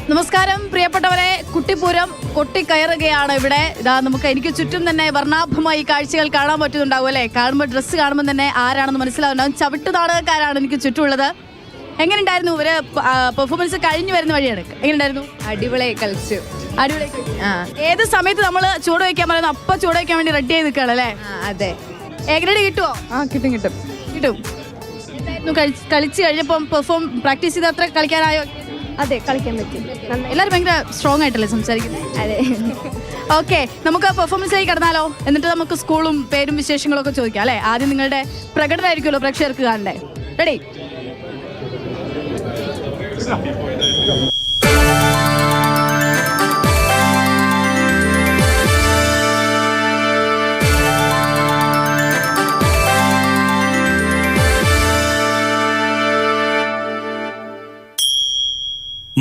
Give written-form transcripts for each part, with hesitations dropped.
നമസ്കാരം പ്രിയപ്പെട്ടവരെ, കുട്ടിപ്പൂരം കൊട്ടിക്കയറുകയാണ് ഇവിടെ. എനിക്ക് ചുറ്റും തന്നെ വർണ്ണാഭമായി കാഴ്ചകൾ കാണാൻ പറ്റുന്നുണ്ടാവും അല്ലേ? കാണുമ്പോൾ ഡ്രസ്സ് കാണുമ്പോൾ തന്നെ ആരാണെന്ന് മനസ്സിലാവുന്നുണ്ടാവും. ചവിട്ട് നാടകക്കാരാണ് എനിക്ക് ചുറ്റുമുള്ളത്. എങ്ങനെയുണ്ടായിരുന്നു ഇവര് പെർഫോമൻസ് കഴിഞ്ഞു വരുന്ന വഴിയാണ്? എങ്ങനെയുണ്ടായിരുന്നു? അടിപൊളിയായി കളിച്ചു. ഏത് സമയത്ത് നമ്മൾ ചൂട് വയ്ക്കാൻ പറയുന്നു അപ്പൊ ചൂട് വയ്ക്കാൻ വേണ്ടി റെഡി ആയി നിൽക്കുകയാണ് അല്ലേ? അതെ. എങ്ങനെ കിട്ടുമോ? കിട്ടും കിട്ടും കിട്ടും. കളിച്ചു കഴിഞ്ഞപ്പം പ്രാക്ടീസ് ചെയ്ത് അത്ര കളിക്കാനായോ? അതെ, കളിക്കാൻ പറ്റും. എല്ലാവരും ഭയങ്കര സ്ട്രോങ് ആയിട്ടല്ലേ സംസാരിക്കുന്നത്? അതെ. ഓക്കെ, നമുക്ക് പെർഫോമൻസിലേക്ക് കടന്നാലോ? എന്നിട്ട് നമുക്ക് സ്കൂളും പേരും വിശേഷങ്ങളും ഒക്കെ ചോദിക്കാം അല്ലേ? ആദ്യം നിങ്ങളുടെ പ്രകടനമായിരിക്കുമല്ലോ പ്രേക്ഷകർക്ക് കാണണ്ടേ. റെഡി?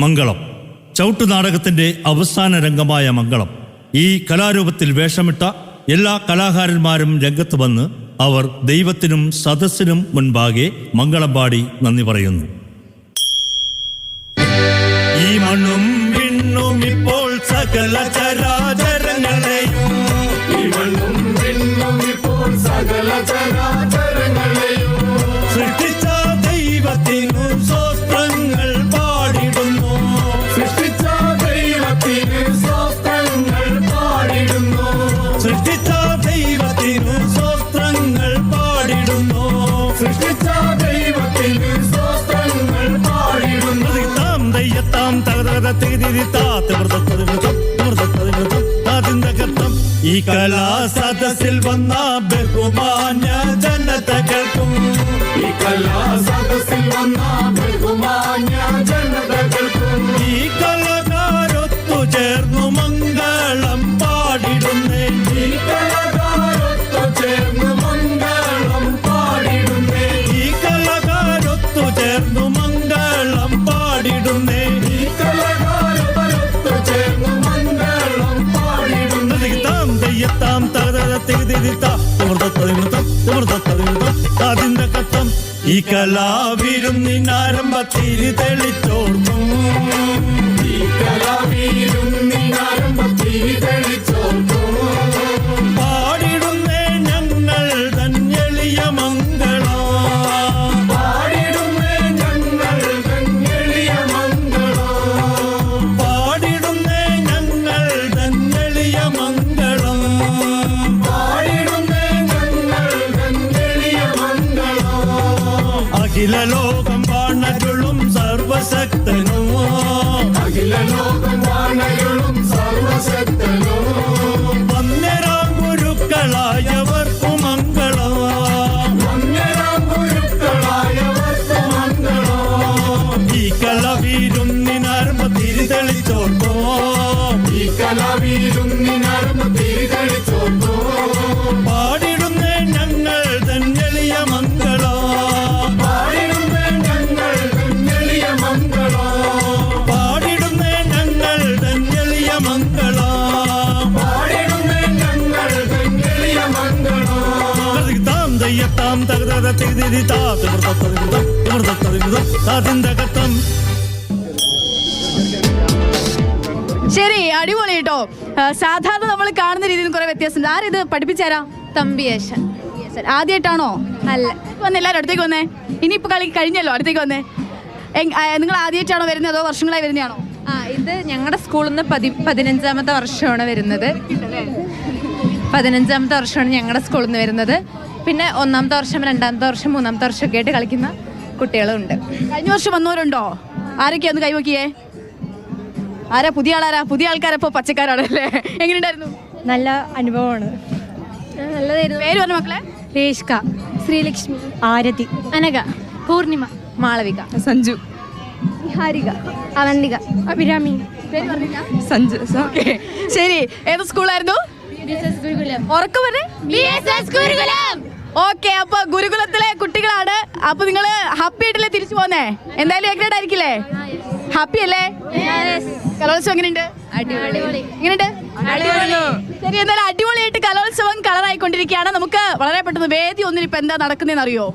മംഗളം ചവിട്ടുനാടകത്തിന്റെ അവസാന രംഗമായ മംഗളം. ഈ കലാരൂപത്തിൽ വേഷമിട്ട എല്ലാ കലാകാരന്മാരും രംഗത്ത് വന്ന് അവർ ദൈവത്തിനും സദസ്സിനും മുൻപാകെ മംഗളം പാടി നന്ദി പറയുന്നു. ഈ മണ്ണും വിണ്ണും ഇപ്പോൾ സകല ചരാചരങ്ങളെയും, ഈ മണ്ണും വിണ്ണും ഇപ്പോൾ സകല ചരാചരങ്ങളെയും സൃഷ്ടിച്ച ദൈവത്തിനു സ്വസ്ത്രങ്ങൾ പാടിടുന്നു, സൃഷ്ടിച്ച ദൈവത്തിനു സ്വസ്ത്രങ്ങൾ പാടിടുന്നു, സൃഷ്ടിച്ച ദൈവത്തിനു സ്വസ്ത്രങ്ങൾ പാടിടുന്നു, സൃഷ്ടിച്ച ദൈവത്തിനു സ്വസ്ത്രങ്ങൾ പാടിടുന്നു. താം ദയ്യത്താം ഈ കലാസദസ്സിൽ വന്ന ബഹുമാന്യ ജനതകൾക്കും, ഈ കലാസദസ്സിൽ വന്ന ബഹുമാന്യ ജനതകൾക്കും ഈ കലാകാരൊത്തു ചേർന്നു മംഗളം പാടിടുന്നേ, ഈ കലാകാരൊത്തു ചേർന്നു മംഗളം പാടിടുന്നേ, ഈ കലാകാരൊത്തു ചേർന്നു മംഗളം പാടിടുന്നേ, ഈ കലാകാരൊത്തു ചേർന്നു മംഗളം പാടിടുന്നേ. താം ദയ്യത്താം അതിന്റെ കത്തം ഈ കലാവിരുന്നിനാരംഭത്തിൽ തെളിച്ചോർന്നു, ഈ കലാവിരുന്നിനാരംഭത്തിൽ തെളിച്ചോർന്നു പാടിടുന്നേ ഞങ്ങൾ ധന്യളിയ മംഗളം, പാടിടുന്നേ ഞങ്ങൾ ധന്യളിയ മംഗളം, പാടിടുന്നേ ഞങ്ങൾ ധന്യളിയ മംഗളം, പാടിടുന്നേ ഞങ്ങൾ ധന്യളിയ മംഗളം. അഖില ലോകം വാണരുളും സർവശക്തനോ, അഖില ലോകം വാണരുളും സർവശക്തനോ വന്യരാം ഗുരുക്കളായവർക്കു മംഗളം, വന്യരാം ഗുരുക്കളായവർക്കു മംഗളം. ഈ കലവീരുന്നിനാർമ തിരിതെളിച്ചോർത്തോ, ഈ കലവീരുന്നിനാർമ തിരിതെളിച്ചോർത്തോ പാടിടുന്നേ ഞങ്ങൾ ധന്യളിയ മംഗളം, പാടിടുന്നേ ഞങ്ങൾ ധന്യളിയ മംഗളം, പാടിടുന്നേ ഞങ്ങൾ ധന്യളിയ മംഗളം, പാടിടുന്നേ ഞങ്ങൾ ധന്യളിയ മംഗളം. താം ദയ്യത്താം തകത തിരി അതിന്റെ കത്തം. ശരി, അടിപൊളി കേട്ടോ. സാധാരണ നമ്മൾ കാണുന്ന രീതിയിൽ കുറെ വ്യത്യാസമുണ്ട്. ആരിത് പഠിപ്പിച്ചാരാ? തമ്പിയേശൻ. ആദ്യമായിട്ടാണോ? അല്ല, വന്നേ, എല്ലാവരും അടുത്തേക്ക് വന്നേ. ഇനിയിപ്പോൾ കളി കഴിഞ്ഞല്ലോ, അടുത്തേക്ക് വന്നേ. നിങ്ങൾ ആദ്യമായിട്ടാണോ വരുന്നത് അതോ വർഷങ്ങളായി വരുന്നതാണോ? ഇത് ഞങ്ങളുടെ സ്കൂളിൽ നിന്ന് 15ാമത്തെ വർഷമാണ് വരുന്നത്. 15ാമത്തെ വർഷമാണ് ഞങ്ങളുടെ സ്കൂളിൽ നിന്ന് വരുന്നത്. പിന്നെ 1ാമത്തെ വർഷം 2ാമത്തെ വർഷം 3ാമത്തെ വർഷമൊക്കെ ആയിട്ട് കളിക്കുന്ന കുട്ടികളുണ്ട്. കഴിഞ്ഞ വർഷം വന്നവരുണ്ടോ? ആരൊക്കെയാ ഒന്ന് കൈവക്കിയേ? ആരാ പുതിയ ആളാരാ? പുതിയ ആൾക്കാരപ്പോ പച്ചക്കാരാണല്ലേ? എങ്ങനെയുണ്ടായിരുന്നു? നല്ല അനുഭവമാണ്. നല്ലതായിരുന്നു. പേര് പറഞ്ഞു മക്കളെ? രേഷ്ക, ശ്രീലക്ഷ്മി, ആരതി, അനഘ, പൂർണിമ, മാളവിക, സഞ്ജു, ഹാരിക, അവന്തിക, അഭിരാമി. സഞ്ജു. ഓക്കെ, ശരി. ഏത് സ്കൂളായിരുന്നു? ഉറക്കം വരെ ഓക്കെ. അപ്പൊ ഗുരുകുലത്തിലെ കുട്ടികളാണ്. അപ്പൊ നിങ്ങള് ഹാപ്പി ആയിട്ടല്ലേ തിരിച്ചു പോന്നേ? എന്തായാലും എഗ്രേഡ് ആയിരിക്കില്ലേ? ഹാപ്പി അല്ലേ? കലോത്സവം എങ്ങനെയുണ്ട്? എങ്ങനെയുണ്ട്? ശരി, എന്തായാലും അടിപൊളിയായിട്ട് കലോത്സവം കളറായിക്കൊണ്ടിരിക്കുകയാണ്. നമുക്ക് വളരെ പെട്ടെന്ന് വേദി ഒന്നിനിപ്പോ എന്താ നടക്കുന്നതെന്ന് അറിയോ?